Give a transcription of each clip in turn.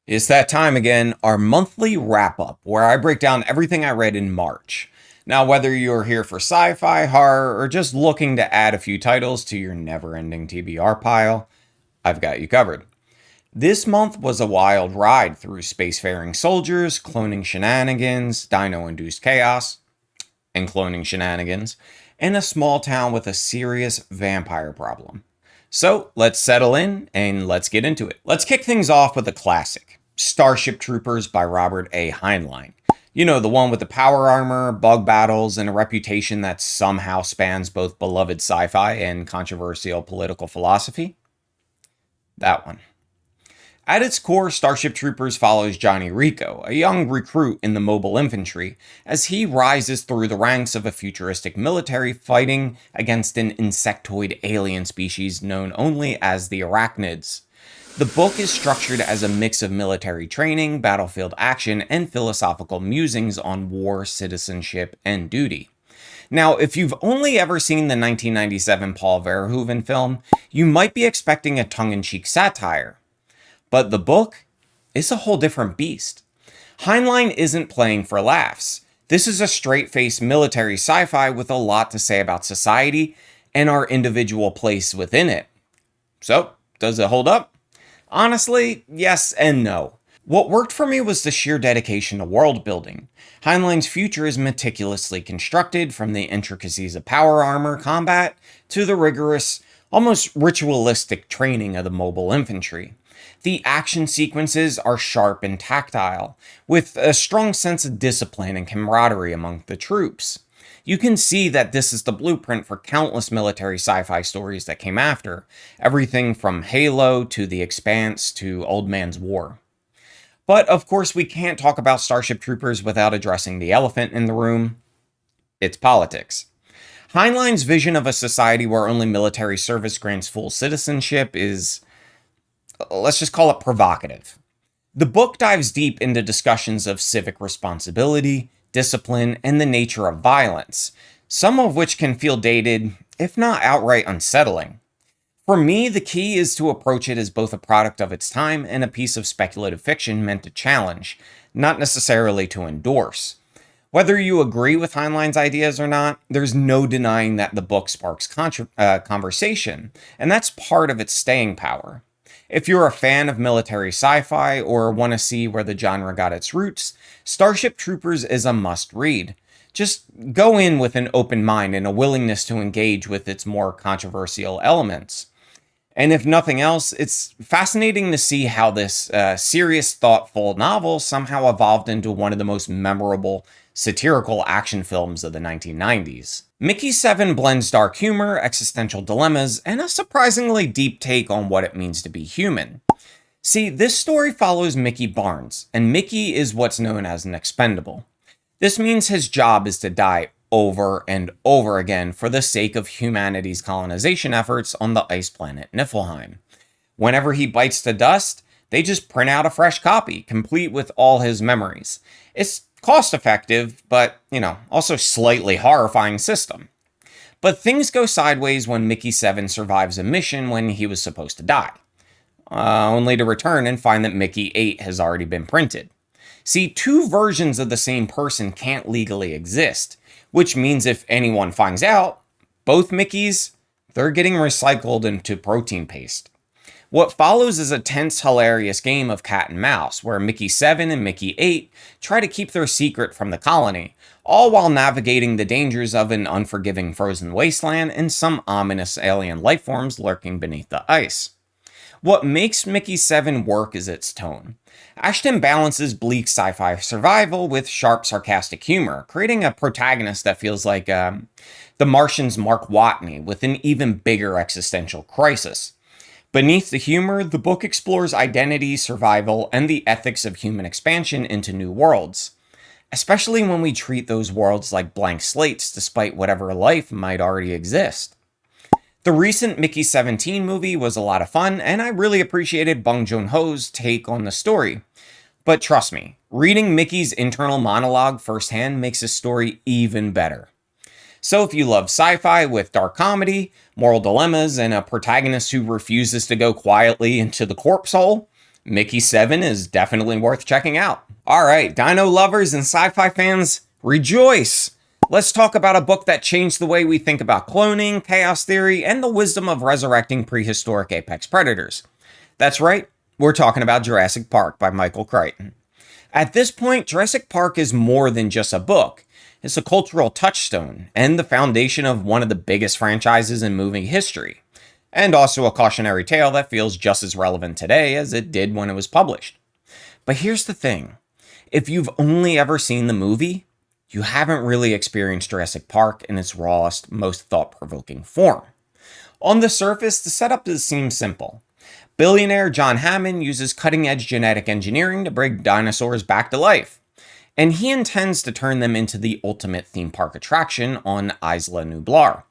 It's that time again, our monthly wrap up, where I break down everything I read in March. Now, whether you're here for sci fi, horror, or just looking to add a few titles to your never ending TBR pile, I've got you covered. This month was a wild ride through spacefaring soldiers, cloning shenanigans, dino induced chaos, and cloning shenanigans, and a small town with a serious vampire problem. So let's settle in and let's get into it. Let's kick things off with a classic, Starship Troopers by Robert A. Heinlein. You know, the one with the power armor, bug battles, and a reputation that somehow spans both beloved sci fi and controversial political philosophy? That one. At its core, Starship Troopers follows Johnny Rico, a young recruit in the mobile infantry, as he rises through the ranks of a futuristic military fighting against an insectoid alien species known only as the Arachnids. The book is structured as a mix of military training, battlefield action, and philosophical musings on war, citizenship, and duty. Now, if you've only ever seen the 1997 Paul Verhoeven film, you might be expecting a tongue-in-cheek satire. But the book is a whole different beast. Heinlein isn't playing for laughs. This is a straight-faced military sci-fi with a lot to say about society and our individual place within it. So, does it hold up? Honestly, yes and no. What worked for me was the sheer dedication to world building. Heinlein's future is meticulously constructed, from the intricacies of power armor combat to the rigorous, almost ritualistic training of the mobile infantry. The action sequences are sharp and tactile, with a strong sense of discipline and camaraderie among the troops. You can see that this is the blueprint for countless military sci-fi stories that came after, everything from Halo to The Expanse to Old Man's War. But of course, we can't talk about Starship Troopers without addressing the elephant in the room. It's politics. Heinlein's vision of a society where only military service grants full citizenship is, let's just call it, provocative. The book dives deep into discussions of civic responsibility, discipline, and the nature of violence, some of which can feel dated, if not outright unsettling. For me, the key is to approach it as both a product of its time and a piece of speculative fiction meant to challenge, not necessarily to endorse. Whether you agree with Heinlein's ideas or not, there's no denying that the book sparks conversation, and that's part of its staying power. If you're a fan of military sci-fi or want to see where the genre got its roots, Starship Troopers is a must-read. Just go in with an open mind and a willingness to engage with its more controversial elements. And if nothing else, it's fascinating to see how this serious, thoughtful novel somehow evolved into one of the most memorable satirical action films of the 1990s. Mickey 7 blends dark humor, existential dilemmas, and a surprisingly deep take on what it means to be human. See, this story follows Mickey Barnes, and Mickey is what's known as an expendable. This means his job is to die over and over again for the sake of humanity's colonization efforts on the ice planet Niflheim. Whenever he bites the dust, they just print out a fresh copy, complete with all his memories. It's cost effective, but, also slightly horrifying system. But things go sideways when Mickey 7 survives a mission when he was supposed to die, only to return and find that Mickey 8 has already been printed. See, two versions of the same person can't legally exist, which means if anyone finds out, both Mickeys, they're getting recycled into protein paste. What follows is a tense, hilarious game of cat and mouse, where Mickey 7 and Mickey 8 try to keep their secret from the colony, all while navigating the dangers of an unforgiving frozen wasteland and some ominous alien lifeforms lurking beneath the ice. What makes Mickey 7 work is its tone. Ashton balances bleak sci-fi survival with sharp, sarcastic humor, creating a protagonist that feels like The Martian's Mark Watney with an even bigger existential crisis. Beneath the humor, the book explores identity, survival, and the ethics of human expansion into new worlds, especially when we treat those worlds like blank slates despite whatever life might already exist. The recent Mickey 17 movie was a lot of fun, and I really appreciated Bong Joon-ho's take on the story. But trust me, reading Mickey's internal monologue firsthand makes his story even better. So if you love sci-fi with dark comedy, moral dilemmas, and a protagonist who refuses to go quietly into the corpse hole, Mickey 7 is definitely worth checking out. Alright, dino lovers and sci-fi fans, rejoice! Let's talk about a book that changed the way we think about cloning, chaos theory, and the wisdom of resurrecting prehistoric apex predators. That's right, we're talking about Jurassic Park by Michael Crichton. At this point, Jurassic Park is more than just a book. It's a cultural touchstone and the foundation of one of the biggest franchises in movie history. And also a cautionary tale that feels just as relevant today as it did when it was published. But here's the thing. If you've only ever seen the movie, you haven't really experienced Jurassic Park in its rawest, most thought-provoking form. On the surface, the setup seems simple. Billionaire John Hammond uses cutting-edge genetic engineering to bring dinosaurs back to life, and he intends to turn them into the ultimate theme park attraction on Isla Nublar.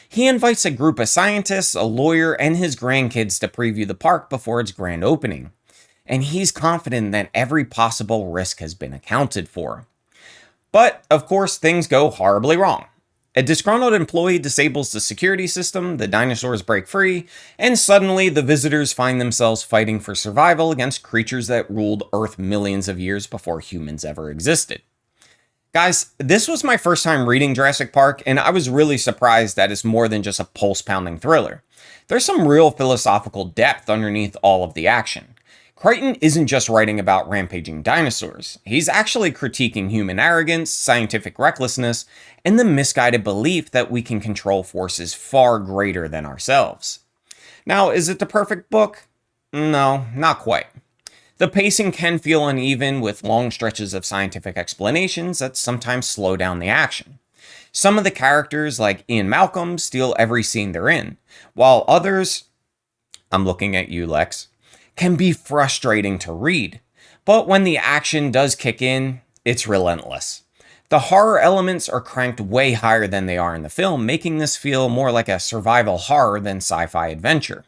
He invites a group of scientists, a lawyer, and his grandkids to preview the park before its grand opening, and he's confident that every possible risk has been accounted for. But, of course, things go horribly wrong. A disgruntled employee disables the security system, the dinosaurs break free, and suddenly the visitors find themselves fighting for survival against creatures that ruled Earth millions of years before humans ever existed. Guys, this was my first time reading Jurassic Park, and I was really surprised that it's more than just a pulse-pounding thriller. There's some real philosophical depth underneath all of the action. Crichton isn't just writing about rampaging dinosaurs. He's actually critiquing human arrogance, scientific recklessness, and the misguided belief that we can control forces far greater than ourselves. Now, is it the perfect book? No, not quite. The pacing can feel uneven with long stretches of scientific explanations that sometimes slow down the action. Some of the characters, like Ian Malcolm, steal every scene they're in, while others, I'm looking at you, Lex, can be frustrating to read. But when the action does kick in, it's relentless. The horror elements are cranked way higher than they are in the film, making this feel more like a survival horror than sci-fi adventure.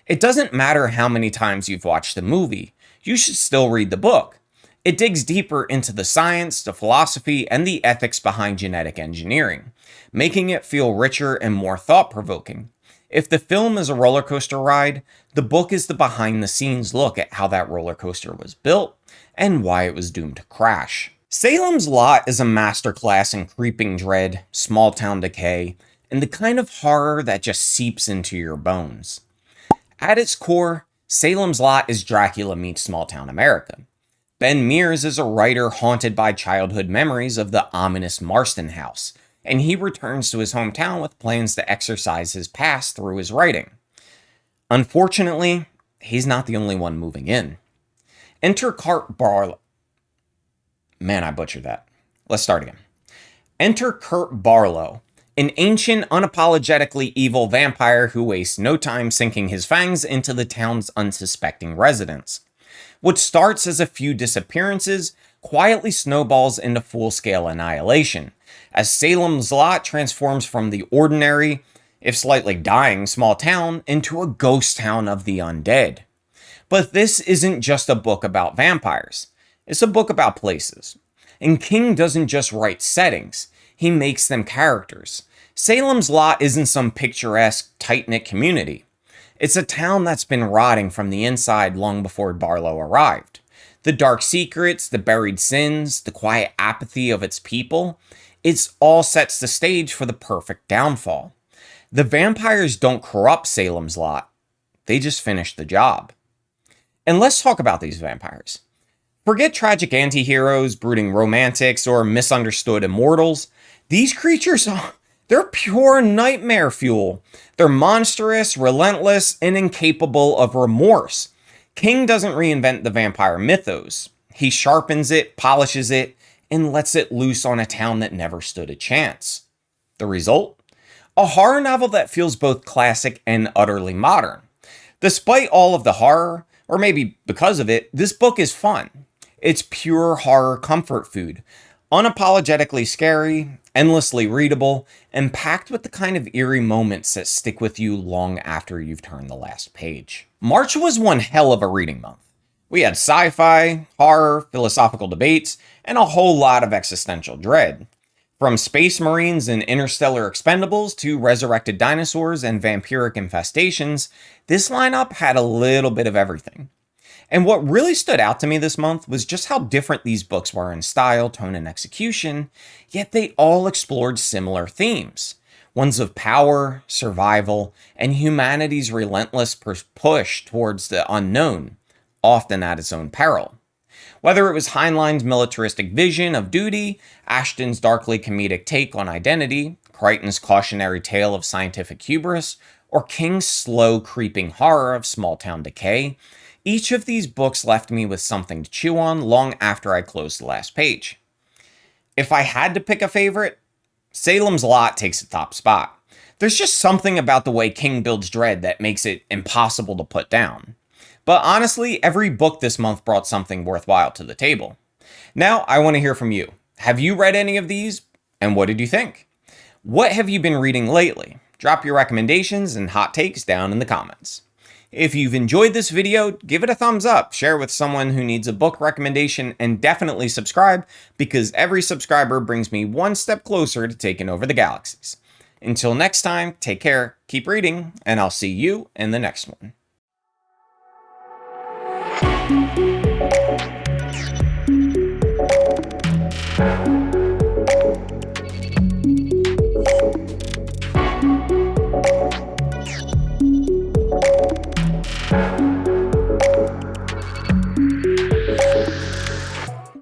It doesn't matter how many times you've watched the movie, you should still read the book. It digs deeper into the science, the philosophy, and the ethics behind genetic engineering, making it feel richer and more thought-provoking. If the film is a roller coaster ride, the book is the behind-the-scenes look at how that roller coaster was built and why it was doomed to crash. Salem's Lot is a masterclass in creeping dread, small-town decay, and the kind of horror that just seeps into your bones. At its core, Salem's Lot is Dracula meets small-town America. Ben Mears is a writer haunted by childhood memories of the ominous Marston House, and he returns to his hometown with plans to exorcise his past through his writing. Unfortunately, he's not the only one moving in. Enter Kurt Barlow. Man, I butchered that. Let's start again. Enter Kurt Barlow, an ancient, unapologetically evil vampire who wastes no time sinking his fangs into the town's unsuspecting residents. What starts as a few disappearances quietly snowballs into full-scale annihilation, as Salem's Lot transforms from the ordinary, if slightly dying, small town into a ghost town of the undead. But this isn't just a book about vampires. It's a book about places. And King doesn't just write settings, he makes them characters. Salem's Lot isn't some picturesque, tight-knit community. It's a town that's been rotting from the inside long before Barlow arrived. The dark secrets, the buried sins, the quiet apathy of its people, it all sets the stage for the perfect downfall. The vampires don't corrupt Salem's Lot, they just finish the job. And let's talk about these vampires. Forget tragic anti-heroes, brooding romantics, or misunderstood immortals. These creatures, they're pure nightmare fuel. They're monstrous, relentless, and incapable of remorse. King doesn't reinvent the vampire mythos. He sharpens it, polishes it, and lets it loose on a town that never stood a chance. The result? A horror novel that feels both classic and utterly modern. Despite all of the horror, or maybe because of it, this book is fun. It's pure horror comfort food, unapologetically scary, endlessly readable, and packed with the kind of eerie moments that stick with you long after you've turned the last page. March was one hell of a reading month. We had sci-fi, horror, philosophical debates, and a whole lot of existential dread. From Space Marines and Interstellar Expendables to resurrected dinosaurs and vampiric infestations, this lineup had a little bit of everything. And what really stood out to me this month was just how different these books were in style, tone, and execution, yet they all explored similar themes. Ones of power, survival, and humanity's relentless push towards the unknown, often at its own peril. Whether it was Heinlein's militaristic vision of duty, Ashton's darkly comedic take on identity, Crichton's cautionary tale of scientific hubris, or King's slow creeping horror of small town decay, each of these books left me with something to chew on long after I closed the last page. If I had to pick a favorite, Salem's Lot takes the top spot. There's just something about the way King builds dread that makes it impossible to put down. But honestly, every book this month brought something worthwhile to the table. Now, I want to hear from you. Have you read any of these? And what did you think? What have you been reading lately? Drop your recommendations and hot takes down in the comments. If you've enjoyed this video, give it a thumbs up, share with someone who needs a book recommendation, and definitely subscribe, because every subscriber brings me one step closer to taking over the galaxies. Until next time, take care, keep reading, and I'll see you in the next one.